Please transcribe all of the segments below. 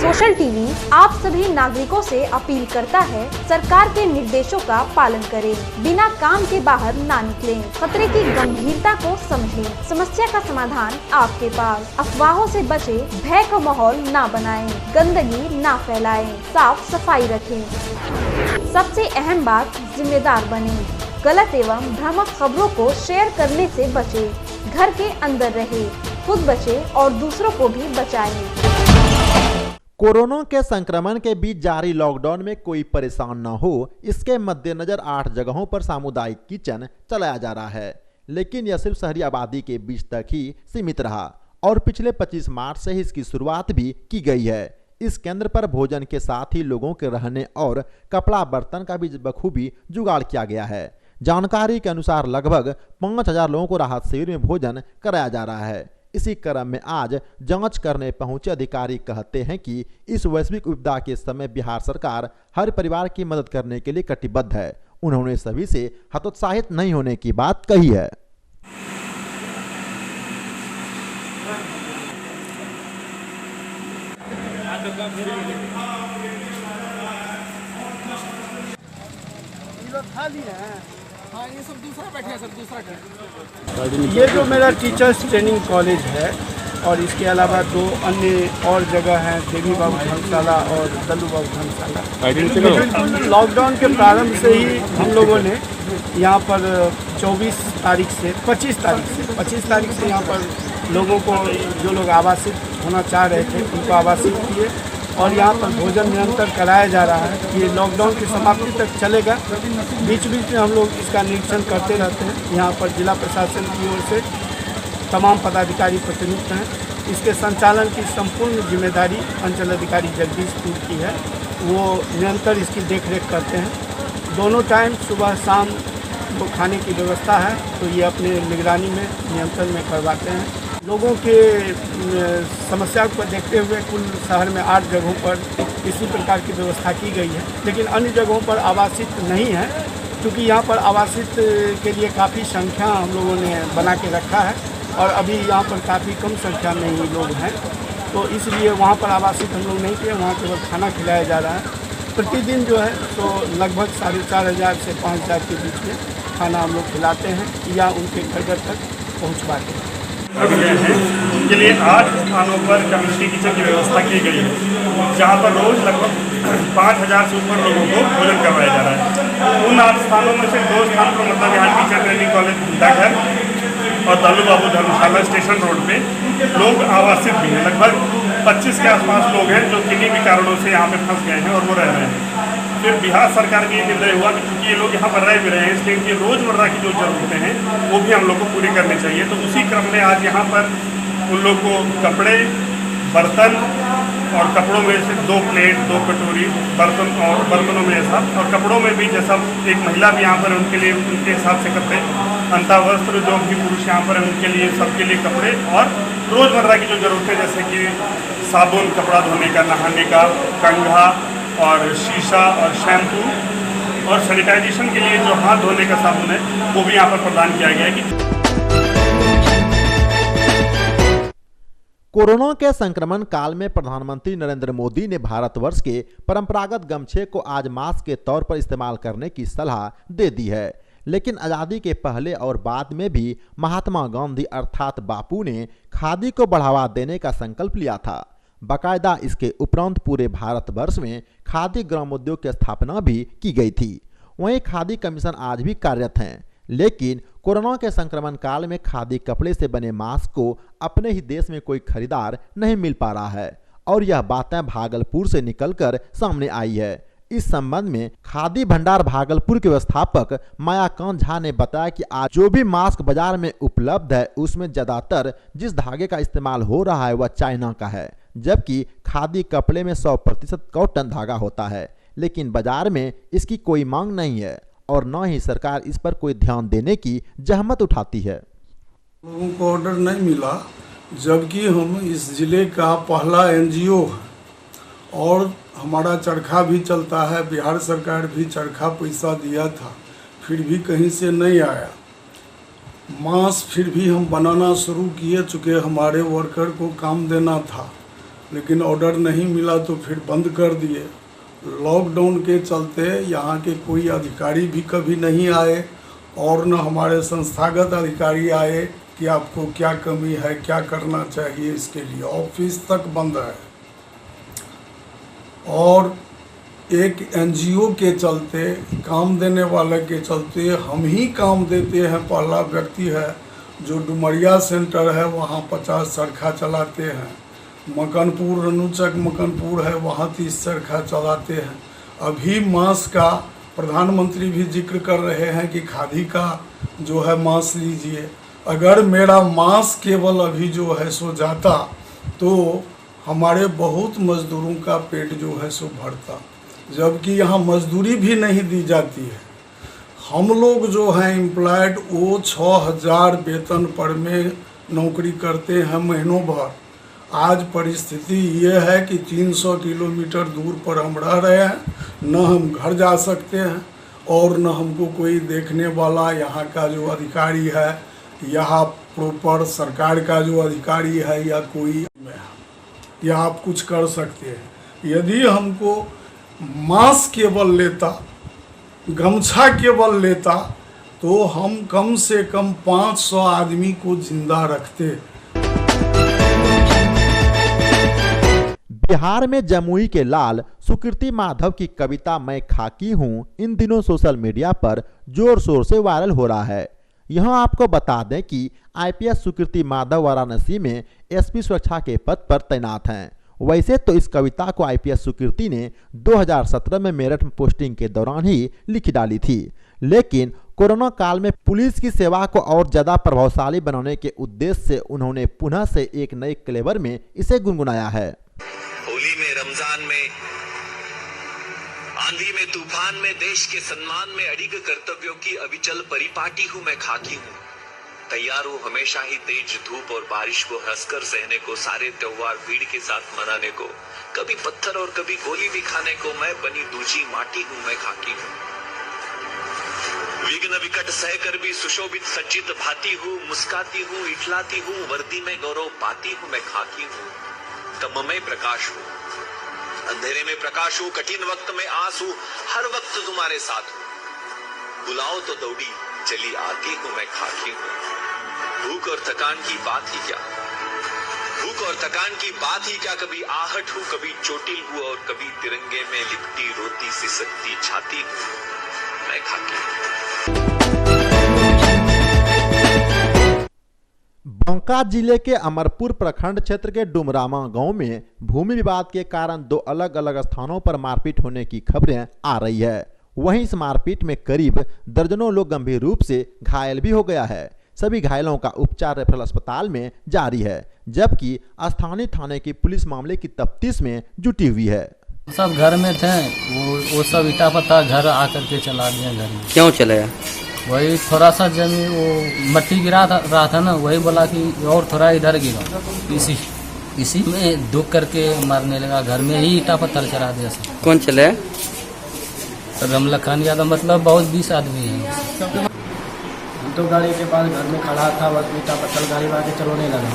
Social TV आप सभी नागरिकों से अपील करता है, सरकार के निर्देशों का पालन करें, बिना काम के बाहर ना निकलें, खतरे की गंभीरता को समझें, समस्या का समाधान आपके पास, अफवाहों से बचें, भय का माहौल ना बनाएं, गंदगी ना फैलाएं, साफ सफाई रखें। सबसे अहम बात, जिम्मेदार बनें, गलत एवं भ्रामक खबरों को शेयर करने से बचें, घर के अंदर रहें, खुद बचें और दूसरों को भी बचाएं। कोरोना के संक्रमण के बीच जारी लॉकडाउन में कोई परेशान न हो, इसके मद्देनजर 8 जगहों पर सामुदायिक किचन चलाया जा रहा है, लेकिन यह सिर्फ शहरी आबादी के बीच तक ही सीमित रहा और पिछले 25 मार्च से ही इसकी शुरुआत भी की गई है। इस केंद्र पर भोजन के साथ ही लोगों के रहने और कपड़ा बर्तन का भी बखूबी जुगाड़ किया गया है। जानकारी के अनुसार लगभग 5000 लोगों को राहत शिविर में भोजन कराया जा रहा है। इसी क्रम में आज जांच करने पहुंचे अधिकारी कहते हैं कि इस वैश्विक विपदा के समय बिहार सरकार हर परिवार की मदद करने के लिए कटिबद्ध है। उन्होंने सभी से हतोत्साहित नहीं होने की बात कही है। हाँ, ये सब दूसरा बैठे हैं, सब दूसरा। ये जो मेरा टीचर्स ट्रेनिंग कॉलेज है और इसके अलावा 2 अन्य और जगह हैं, देवी बाबू धर्मशाला और दल्लू बाबू धर्मशाला। लॉकडाउन के प्रारंभ से ही हम लोगों ने यहाँ पर 24 तारीख से 25 तारीख से यहाँ पर लोगों को, जो लोग आवासित होना चाह रहे थे उनको आवासित किए और यहाँ पर भोजन निरंतर कराया जा रहा है। ये लॉकडाउन की समाप्ति तक चलेगा। बीच बीच में हम लोग इसका निरीक्षण करते रहते हैं। यहाँ पर जिला प्रशासन की ओर से तमाम पदाधिकारी प्रतिनियुक्त हैं। इसके संचालन की संपूर्ण जिम्मेदारी अंचल अधिकारी जगदीशपुर की है। वो निरंतर इसकी देखरेख करते हैं। दोनों टाइम सुबह शाम को खाने की व्यवस्था है, तो ये अपने निगरानी में, नियंत्रण में करवाते हैं। लोगों के समस्या को देखते हुए कुल शहर में 8 जगहों पर इसी प्रकार की व्यवस्था की गई है, लेकिन अन्य जगहों पर आवासित नहीं है, क्योंकि यहाँ पर आवासित के लिए काफ़ी संख्या हम लोगों ने बना के रखा है और अभी यहाँ पर काफ़ी कम संख्या में ही लोग हैं, तो इसलिए वहाँ पर आवासित हम लोग नहीं किए। वहाँ केवल खाना खिलाया जा रहा है। प्रतिदिन जो है तो लगभग 4500 से 5000 के बीच में खाना हम लोग खिलाते हैं या उनके घर तक पहुँचवाते हैं। अभी गए हैं, उनके लिए 8 स्थानों पर कम्युनिटी किचन की व्यवस्था की गई है, जहाँ पर रोज लगभग 5000 से ऊपर लोगों को भोजन करवाया जा रहा है। उन 8 स्थानों में से 2 स्थान पर मतलब यहाँ टीचर ट्रेनिंग कॉलेज घंटाघर और दल्लू बाबू धर्मशाला स्टेशन रोड पे लोग आवासित भी हैं। लगभग 25 के आसपास लोग हैं जो किन्हीं भी कारणों से यहाँ पे फंस गए हैं और वो रह रहे हैं। फिर बिहार सरकार का ये निर्णय हुआ कि क्योंकि ये लोग यहाँ पर रह भी रहे हैं, इसलिए इनकी रोज़मर्रा की जो ज़रूरतें हैं वो भी हम लोग को पूरी करनी चाहिए। तो उसी क्रम में आज यहाँ पर उन लोग को कपड़े, बर्तन और कपड़ों में से 2 प्लेट, 2 कटोरी, बर्तन और बर्तनों में ऐसा, और कपड़ों में भी जैसा एक महिला भी यहाँ पर उनके लिए उनके हिसाब से कपड़े, अंतावस्त्र जो भी पुरुष यहाँ पर है उनके लिए, सबके लिए कपड़े और रोज़मर्रा की जो ज़रूरतें जैसे कि साबुन, कपड़ा धोने का, नहाने का, कंघा और शीशा और शैम्पू और सैनिटाइजेशन के लिए जो हाथ धोने का साबुन है वो भी यहाँ पर प्रदान किया गया है। कोरोना के संक्रमण काल में प्रधानमंत्री नरेंद्र मोदी ने भारतवर्ष के परंपरागत गमछे को आज मास्क के तौर पर इस्तेमाल करने की सलाह दे दी है, लेकिन आज़ादी के पहले और बाद में भी महात्मा गांधी अर्थात बापू ने खादी को बढ़ावा देने का संकल्प लिया था। बाकायदा इसके उपरांत पूरे भारतवर्ष में खादी ग्रामोद्योग की स्थापना भी की गई थी। वहीं खादी कमीशन आज भी कार्यरत हैं, लेकिन कोरोना के संक्रमण काल में खादी कपड़े से बने मास्क को अपने ही देश में कोई खरीदार नहीं मिल पा रहा है और यह बातें भागलपुर से निकलकर सामने आई है। इस संबंध में खादी भंडार भागलपुर के व्यवस्थापक मायाकांत झा ने बताया कि आज जो भी मास्क बाजार में उपलब्ध है उसमें ज्यादातर जिस धागे का इस्तेमाल हो रहा है वह चाइना का है, जबकि खादी कपड़े में 100% कॉटन धागा होता है, लेकिन बाजार में इसकी कोई मांग नहीं है और न ही सरकार इस पर कोई ध्यान देने की जहमत उठाती है। लोगों को ऑर्डर नहीं मिला, जबकि हम इस जिले का पहला एनजीओ है और हमारा चरखा भी चलता है। बिहार सरकार भी चरखा पैसा दिया था, फिर भी कहीं से नहीं आया। मास्क फिर भी हम बनाना शुरू किए, चूँकि हमारे वर्कर को काम देना था, लेकिन ऑर्डर नहीं मिला तो फिर बंद कर दिए। लॉकडाउन के चलते यहाँ के कोई अधिकारी भी कभी नहीं आए और न हमारे संस्थागत अधिकारी आए कि आपको क्या कमी है, क्या करना चाहिए इसके लिए। ऑफिस तक बंद है और एक एनजीओ के चलते, काम देने वाले के चलते हम ही काम देते हैं। पहला व्यक्ति है जो डुमरिया सेंटर है वहाँ 50 चरखा चलाते हैं। मकनपुर, रनुचक मकनपुर है वहाँ 30 चरखा चलाते हैं। अभी मांस का प्रधानमंत्री भी जिक्र कर रहे हैं कि खादी का जो है मांस लीजिए। अगर मेरा मांस केवल अभी जो है सो जाता तो हमारे बहुत मजदूरों का पेट जो है सो भरता, जबकि यहाँ मजदूरी भी नहीं दी जाती है। हम लोग जो हैं एम्प्लॉयड वो 6000 वेतन पर में नौकरी करते हैं महीनों भर। आज परिस्थिति ये है कि 300 किलोमीटर दूर पर हम रह रहे हैं, न हम घर जा सकते हैं और न हमको कोई देखने वाला यहाँ का जो अधिकारी है, यहाँ प्रॉपर सरकार का जो अधिकारी है या कोई, या आप कुछ कर सकते हैं। यदि हमको मास्क केवल लेता, गमछा केवल लेता तो हम कम से कम 500 आदमी को जिंदा रखते। बिहार में जमुई के लाल सुकृति माधव की कविता मैं खाकी हूँ इन दिनों सोशल मीडिया पर जोर शोर से वायरल हो रहा है। यहाँ आपको बता दें कि आईपीएस सुकृति माधव वाराणसी में एसपी सुरक्षा के पद पर तैनात हैं। वैसे तो इस कविता को आईपीएस सुकृति ने 2017 में मेरठ में पोस्टिंग के दौरान ही लिख डाली थी, लेकिन कोरोना काल में पुलिस की सेवा को और ज्यादा प्रभावशाली बनाने के उद्देश्य से उन्होंने पुनः से एक नए क्लेवर में इसे गुनगुनाया है। होली में, रमजान में, आंधी में, तूफान में, देश के सम्मान में अडिग कर्तव्यों की अविचल परिपाटी हूँ मैं खाकी हूँ। तैयार हूँ हमेशा ही तेज धूप और बारिश को हंसकर सहने को, सारे त्योहार भीड़ के साथ मनाने को, कभी पत्थर और कभी गोली भी खाने को। मैं बनी दूजी माटी हूँ मैं खाकी हूँ। विघ्न विकट सहकर भी सुशोभित सज्जित भाती हूँ, मुस्काती हूँ, इठलाती हूँ, वर्दी में गौरव पाती हूँ मैं खाकी हूँ। तम में प्रकाश हूँ, अंधेरे में प्रकाश हूँ, कठिन वक्त में आस हूँ, हर वक्त तुम्हारे साथ हूँ। बुलाओ तो दौड़ी चली आती हूँ मैं खाकी हूँ। भूख और थकान की बात ही क्या, भूख और थकान की बात ही क्या, कभी आहट हूँ, कभी चोटिल हूँ और कभी तिरंगे में लिपटी रोती सिसकती छाती हूँ मैं खाकी हूँ। बांका जिले के अमरपुर प्रखंड क्षेत्र के डुमरामा गांव में भूमि विवाद के कारण दो अलग अलग स्थानों पर मारपीट होने की खबरें आ रही है। वहीं इस मारपीट में करीब दर्जनों लोग गंभीर रूप से घायल भी हो गया है। सभी घायलों का उपचार रेफरल अस्पताल में जारी है, जबकि स्थानीय थाने की पुलिस मामले की तफ्तीश में जुटी हुई है। सब घर में थे, वो सब ईटा पत्ता घर आकर के चला दिया घर में। क्यों चलाया? वही थोड़ा सा जमीन वो मट्टी गिरा रहा था ना, वही बोला कि और थोड़ा इधर गिरा, इसी में दुख करके मारने लगा। घर में ही ईटा पत्थर चला दिया सब। कौन चलाया? रमला खान यादव, मतलब बहुत 20 आदमी है। हम तो गाड़ी के पास घर में खड़ा था, बस ईटा पत्थर गाड़ी वाले चलाने लगा,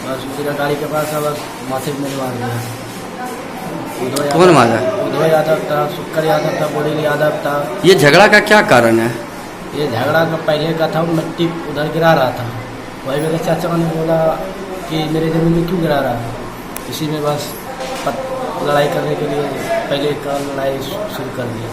बस उसी का गाड़ी के पास था, बस माथे में मार दिया। कौन मारा? उदय यादव था, शुक्र यादव था, बोरील यादव था। ये झगड़ा का क्या कारण है? ये झगड़ा का पहले का था, मिट्टी उधर गिरा रहा था। वही मेरे चाचा ने बोला कि मेरे जमीन में क्यों गिरा रहा है, इसी में बस लड़ाई करने के लिए पहले का लड़ाई शुरू कर दिया।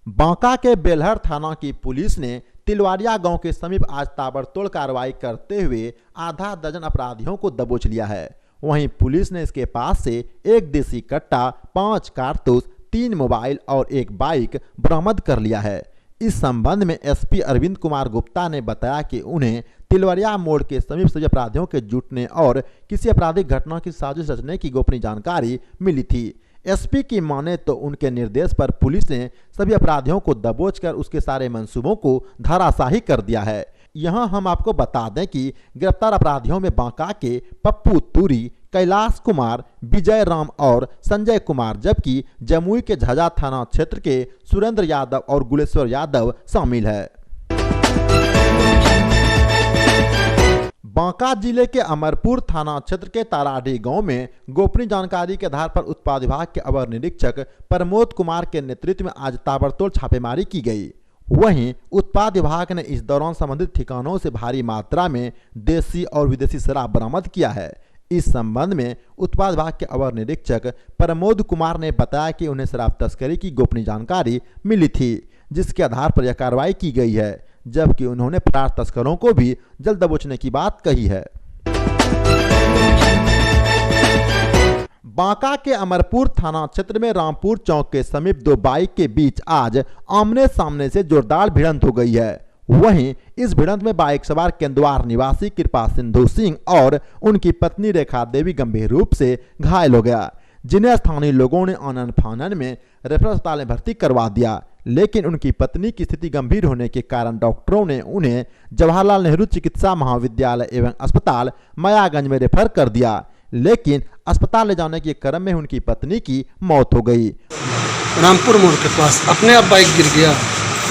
बांका के बेलहर थाना की पुलिस ने तिलवारिया गांव के समीप आज ताबड़तोड़ कार्रवाई करते हुए आधा दर्जन अपराधियों को दबोच लिया है। वहीं पुलिस ने इसके पास से एक देसी कट्टा, 5 कारतूस, 3 मोबाइल और एक बाइक बरामद कर लिया है। इस संबंध में एसपी अरविंद कुमार गुप्ता ने बताया कि उन्हें तिलवारिया मोड़ के समीप सभी अपराधियों के जुटने और किसी आपराधिक घटना की साजिश रचने की गोपनीय जानकारी मिली थी। एसपी की माने तो उनके निर्देश पर पुलिस ने सभी अपराधियों को दबोचकर उसके सारे मंसूबों को धराशाही कर दिया है। यहां हम आपको बता दें कि गिरफ्तार अपराधियों में बांका के पप्पू तुरी, कैलाश कुमार, विजय राम और संजय कुमार, जबकि जमुई के झजा थाना क्षेत्र के सुरेंद्र यादव और गुलेश्वर यादव शामिल है। बांका जिले के अमरपुर थाना क्षेत्र के ताराडीह गांव में गोपनीय जानकारी के आधार पर उत्पाद विभाग के अवर निरीक्षक प्रमोद कुमार के नेतृत्व में आज ताबड़तोड़ छापेमारी की गई। वहीं उत्पाद विभाग ने इस दौरान संबंधित ठिकानों से भारी मात्रा में देसी और विदेशी शराब बरामद किया है। इस संबंध में उत्पाद विभाग के अवर निरीक्षक प्रमोद कुमार ने बताया कि उन्हें शराब तस्करी की गोपनीय जानकारी मिली थी, जिसके आधार पर यह कार्रवाई की गई है, जबकि उन्होंने फरार तस्करों को भी जल्द दबोचने की बात कही है। बांका के अमरपुर थाना क्षेत्र में रामपुर चौक के समीप दो बाइक के बीच आज आमने सामने से जोरदार भिड़ंत हो गई है। वहीं इस भिड़ंत में बाइक सवार केंद्रवार निवासी कृपा सिंधु सिंह और उनकी पत्नी रेखा देवी गंभीर रूप से घायल हो गया, जिन्हें स्थानीय लोगों ने आनन फानन में रेफरल अस्पताल में भर्ती करवा दिया, लेकिन उनकी पत्नी की स्थिति गंभीर होने के कारण डॉक्टरों ने उन्हें जवाहरलाल नेहरू चिकित्सा महाविद्यालय एवं अस्पताल मायागंज में रेफर कर दिया, लेकिन अस्पताल ले जाने के क्रम में उनकी पत्नी की मौत हो गई। रामपुर मोड़ के पास अपने आप बाइक गिर गया।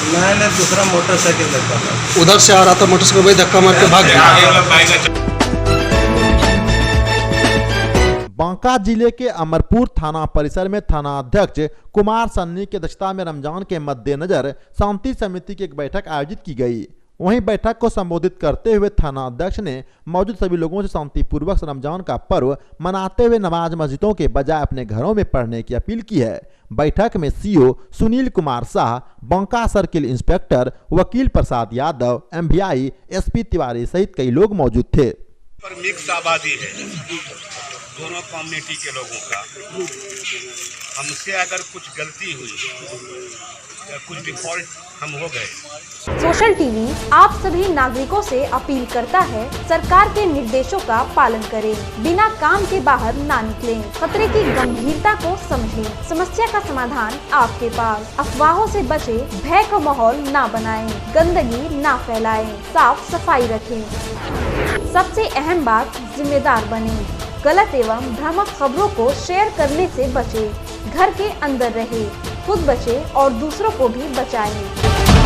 मैंने दूसरा मोटरसाइकिल धक्का था, उधर से आ रहा था मोटरसाइकिल, वही धक्का मार के भाग गया। बांका जिले के अमरपुर थाना परिसर में थाना अध्यक्ष कुमार सन्नी की अध्यक्षता में रमजान के मद्देनजर शांति समिति की एक बैठक आयोजित की गई। वहीं बैठक को संबोधित करते हुए थाना अध्यक्ष ने मौजूद सभी लोगों से शांतिपूर्वक रमजान का पर्व मनाते हुए नमाज मस्जिदों के बजाय अपने घरों में पढ़ने की अपील की है। बैठक में CO Sunil Kumar Shah, Banka circle inspector वकील प्रसाद यादव, MVI SP तिवारी सहित कई लोग मौजूद थे। पर मिक्स आबादी है दोनों कम्युनिटी के लोगों का। हमसे अगर कुछ गलती हुई या कुछ डिफॉल्ट हम हो गए। सोशल टीवी आप सभी नागरिकों से अपील करता है, सरकार के निर्देशों का पालन करें, बिना काम के बाहर ना निकलें, खतरे की गंभीरता को समझें, समस्या का समाधान आपके पास, अफवाहों से बचें, भय का माहौल ना बनाएं, गंदगी ना फैलाएं, साफ सफाई रखें। सबसे अहम बात, जिम्मेदार बनें, गलत एवं भ्रामक खबरों को शेयर करने से बचें, घर के अंदर रहें, खुद बचें और दूसरों को भी बचाएं।